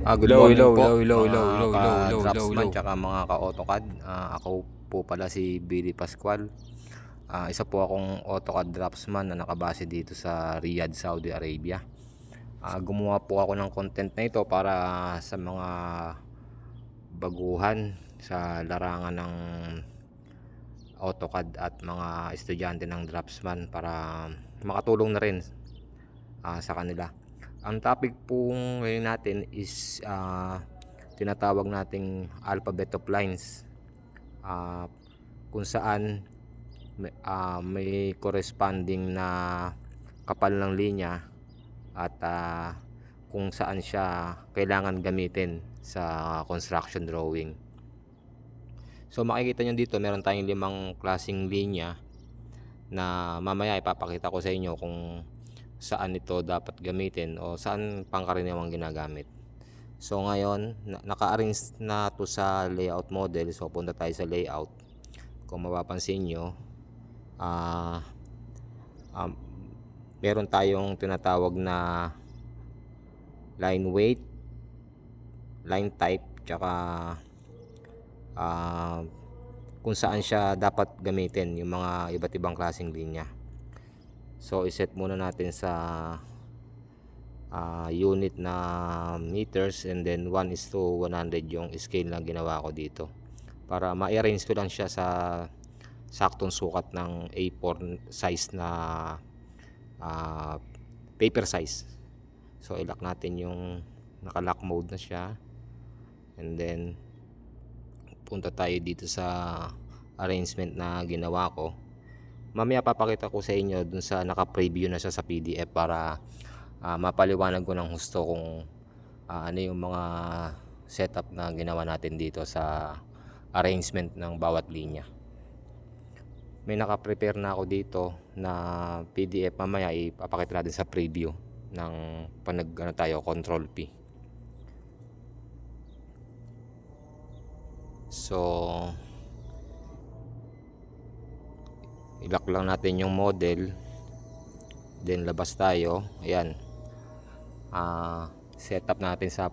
Good Hello, morning hello, po hello, hello, mga hello, hello, hello, hello, hello, hello. ka-Dropsman tsaka mga ka-AutoCAD. Ako po pala si Billy Pascual. Isa po akong AutoCAD Dropsman na nakabase dito sa Riyadh, Saudi Arabia. Gumawa po ako ng content na ito para sa mga baguhan sa larangan ng AutoCAD at mga estudyante ng Dropsman para makatulong na rin sa kanila. Ang topic po ngayon natin is tinatawag nating alphabet of lines, uh, kung saan may corresponding na kapal ng linya at kung saan siya kailangan gamitin sa construction drawing. So makikita nyo dito meron tayong 5 klaseng linya na mamaya ipapakita ko sa inyo kung saan ito dapat gamitin o saan pangkaraniwang ginagamit. So ngayon, naka-arrange na to sa layout model. So punta tayo sa layout. Kung mapapansin nyo, ah um, meron tayong tinatawag na line weight, line type, tsaka kung saan siya dapat gamitin, yung mga iba't ibang klaseng linya. So iset muna natin sa unit na meters, and then 1:100 yung scale na ginawa ko dito para ma-arrange ko lang siya sa saktong sukat ng A4 size na paper size. So ilock natin yung naka-lock mode na siya, and then punta tayo dito sa arrangement na ginawa ko. Mamaya papakita ko sa inyo dun sa naka-preview na siya sa PDF para mapaliwanag ko ng husto kung ano yung mga setup na ginawa natin dito sa arrangement ng bawat linya. May naka-prepare na ako dito na PDF, mamaya ipapakita natin sa preview ng tayo, control P. So ilock lang natin yung model, then labas tayo. Ayan, setup natin sa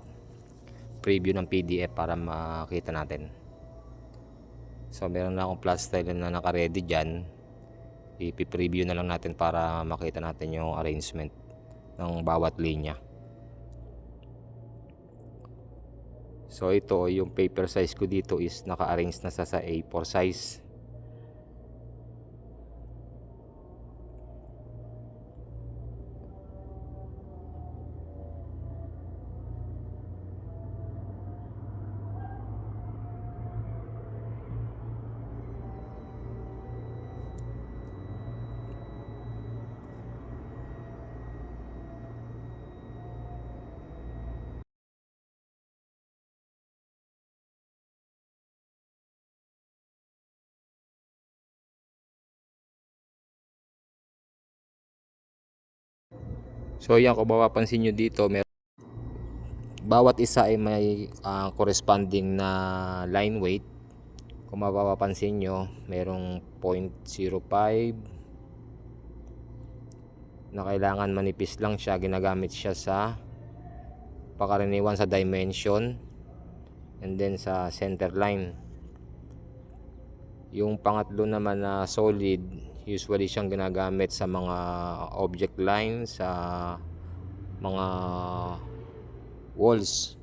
preview ng PDF para makita natin. So meron na akong plus style na naka-ready dyan. I-preview na lang natin para makita natin yung arrangement ng bawat linya. So ito, yung paper size ko dito is naka-arrange na sa A4 size. So yan, kung mapapansin nyo dito, bawat isa ay may corresponding na line weight. Kung mapapansin nyo, merong 0.05 na kailangan manipis lang siya, ginagamit siya sa pakaraniwan sa dimension, and then sa center line. Yung pangatlo naman na solid, usually siyang ginagamit sa mga object lines, sa mga walls.